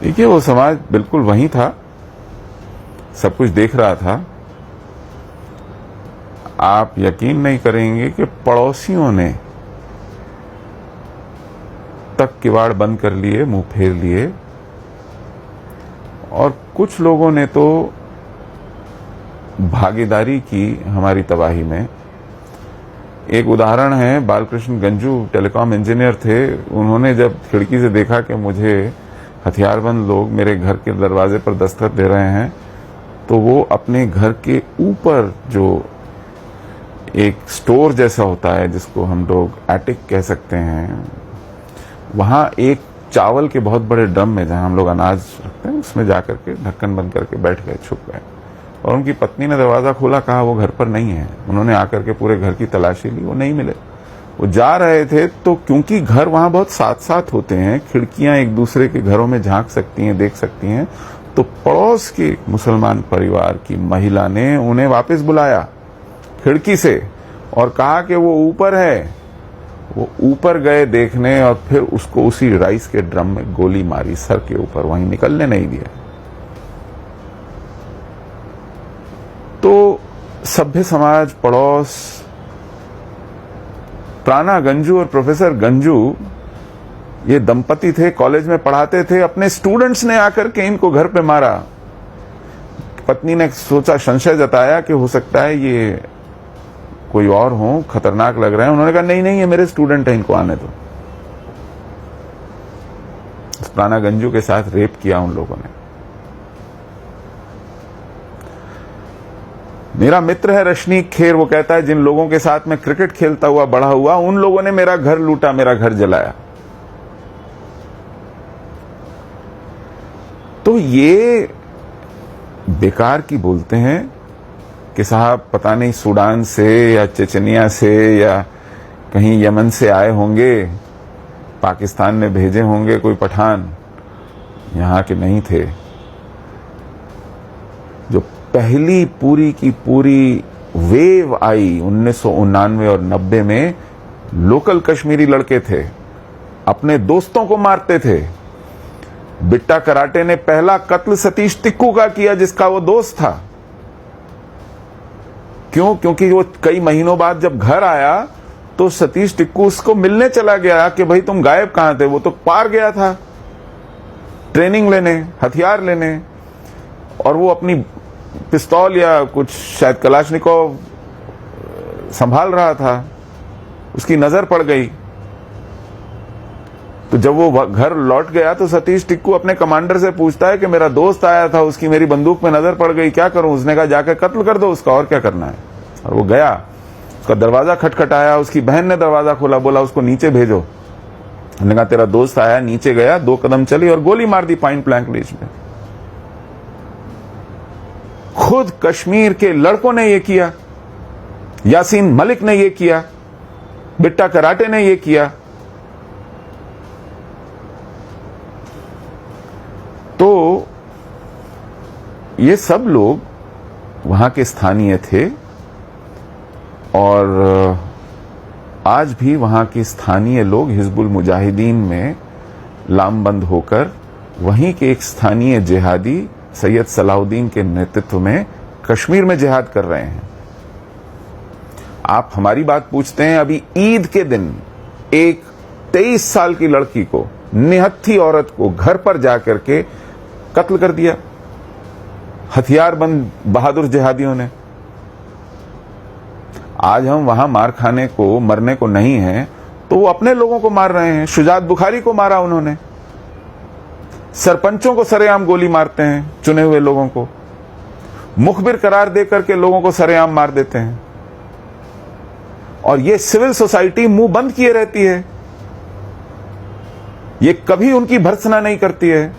देखिए, वो समाज बिल्कुल वहीं था, सब कुछ देख रहा था। आप यकीन नहीं करेंगे कि पड़ोसियों ने तक किवाड़ बंद कर लिए, मुंह फेर लिए, और कुछ लोगों ने तो भागीदारी की हमारी तबाही में। एक उदाहरण है, बालकृष्ण गंजू टेलीकॉम इंजीनियर थे। उन्होंने जब खिड़की से देखा कि मुझे हथियारबंद लोग मेरे घर के दरवाजे पर दस्तक दे रहे हैं, तो वो अपने घर के ऊपर जो एक स्टोर जैसा होता है, जिसको हम लोग एटिक कह सकते हैं, वहां एक चावल के बहुत बड़े ड्रम में जहां हम लोग अनाज रखते हैं, उसमें जाकर के ढक्कन बंद करके बैठ गए, छुप गए। और उनकी पत्नी ने दरवाजा खोला, कहा वो घर पर नहीं है। उन्होंने आकर के पूरे घर की तलाशी ली, वो नहीं मिले। वो जा रहे थे तो क्योंकि घर वहां बहुत साथ साथ होते हैं, खिड़कियां एक दूसरे के घरों में झांक सकती हैं, देख सकती हैं, तो पड़ोस के मुसलमान परिवार की महिला ने उन्हें वापस बुलाया खिड़की से और कहा कि वो ऊपर है। वो ऊपर गए देखने और फिर उसको उसी राइस के ड्रम में गोली मारी सर के ऊपर, वहीं निकलने नहीं दिया। तो सभ्य समाज, पड़ोस, प्राणा गंजू और प्रोफेसर गंजू ये दंपति थे, कॉलेज में पढ़ाते थे। अपने स्टूडेंट्स ने आकर के इनको घर पे मारा। पत्नी ने सोचा, संशय जताया कि हो सकता है ये कोई और हो, खतरनाक लग रहे हैं। उन्होंने कहा नहीं नहीं, ये मेरे स्टूडेंट हैं, इनको आने दो। प्राणा गंजू के साथ रेप किया उन लोगों ने। मेरा मित्र है रशनीक खेर, वो कहता है जिन लोगों के साथ मैं क्रिकेट खेलता हुआ बड़ा हुआ, उन लोगों ने मेरा घर लूटा, मेरा घर जलाया। तो ये बेकार की बोलते हैं कि साहब पता नहीं सूडान से या चेचनिया से या कहीं यमन से आए होंगे, पाकिस्तान ने भेजे होंगे कोई पठान, यहां के नहीं थे। जो पहली पूरी की पूरी वेव आई 1999 और 90 में, लोकल कश्मीरी लड़के थे, अपने दोस्तों को मारते थे। बिट्टा कराटे ने पहला कत्ल सतीश टिक्कू का किया, जिसका वो दोस्त था। क्यों? क्योंकि वो कई महीनों बाद जब घर आया तो सतीश टिक्कू उसको मिलने चला गया कि भाई तुम गायब कहां थे। वो तो पार गया था ट्रेनिंग लेने, हथियार लेने, और वो अपनी पिस्तौल या कुछ शायद कलाशनिकोव संभाल रहा था। उसकी नजर पड़ गई, तो जब वो घर लौट गया तो सतीश टिक्कू अपने कमांडर से पूछता है कि मेरा दोस्त आया था, उसकी मेरी बंदूक में नजर पड़ गई, क्या करूं? उसने कहा जाकर कत्ल कर दो उसका, और क्या करना है। और वो गया, उसका दरवाजा खटखटाया, उसकी बहन ने दरवाजा खोला, बोला उसको नीचे भेजो। हमने कहा तेरा दोस्त आया, नीचे गया, 2 कदम चली और गोली मार दी पॉइंट ब्लैंक रेंज में। खुद कश्मीर के लड़कों ने यह किया, यासीन मलिक ने यह किया, बिट्टा कराटे ने यह किया। तो ये सब लोग वहां के स्थानीय थे और आज भी वहां के स्थानीय लोग हिजबुल मुजाहिदीन में लामबंद होकर वहीं के एक स्थानीय जिहादी सैयद सलाउद्दीन के नेतृत्व में कश्मीर में जिहाद कर रहे हैं। आप हमारी बात पूछते हैं, अभी ईद के दिन एक 23 साल की लड़की को, निहत्थी औरत को घर पर जाकर के कत्ल कर दिया हथियारबंद बहादुर जिहादियों ने। आज हम वहां मार खाने को, मरने को नहीं हैं, तो वो अपने लोगों को मार रहे हैं। शुजात बुखारी को मारा उन्होंने, सरपंचों को सरेआम गोली मारते हैं, चुने हुए लोगों को मुखबिर करार दे करके लोगों को सरेआम मार देते हैं। और ये सिविल सोसाइटी मुंह बंद किए रहती है, ये कभी उनकी भर्त्सना नहीं करती है।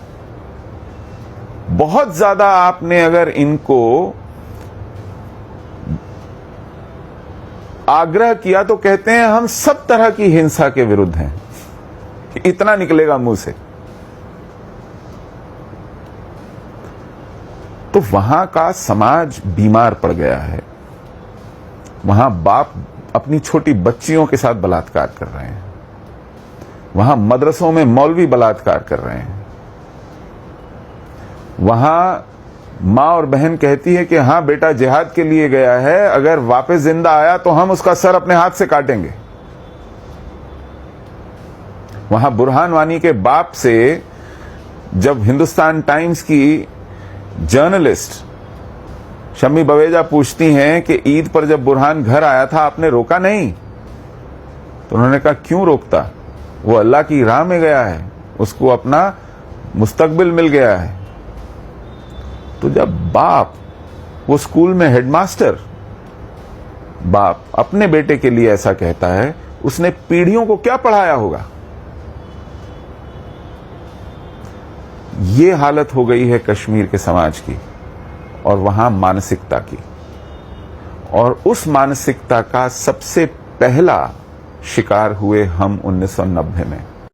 बहुत ज्यादा आपने अगर इनको आग्रह किया तो कहते हैं हम सब तरह की हिंसा के विरुद्ध हैं। इतना निकलेगा मुंह से। तो वहां का समाज बीमार पड़ गया है। वहां बाप अपनी छोटी बच्चियों के साथ बलात्कार कर रहे हैं, वहां मदरसों में मौलवी बलात्कार कर रहे हैं, वहां माँ और बहन कहती है कि हाँ बेटा जिहाद के लिए गया है, अगर वापस जिंदा आया तो हम उसका सर अपने हाथ से काटेंगे। वहां बुरहान वानी के बाप से जब हिंदुस्तान टाइम्स की जर्नलिस्ट शम्मी बवेजा पूछती हैं कि ईद पर जब बुरहान घर आया था आपने रोका नहीं, तो उन्होंने कहा क्यों रोकता, वो अल्लाह की राह में गया है, उसको अपना मुस्तकबिल मिल गया है। तो जब बाप, वो स्कूल में हेडमास्टर बाप अपने बेटे के लिए ऐसा कहता है, उसने पीढ़ियों को क्या पढ़ाया होगा। ये हालत हो गई है कश्मीर के समाज की और वहां मानसिकता की, और उस मानसिकता का सबसे पहला शिकार हुए हम 1990 में।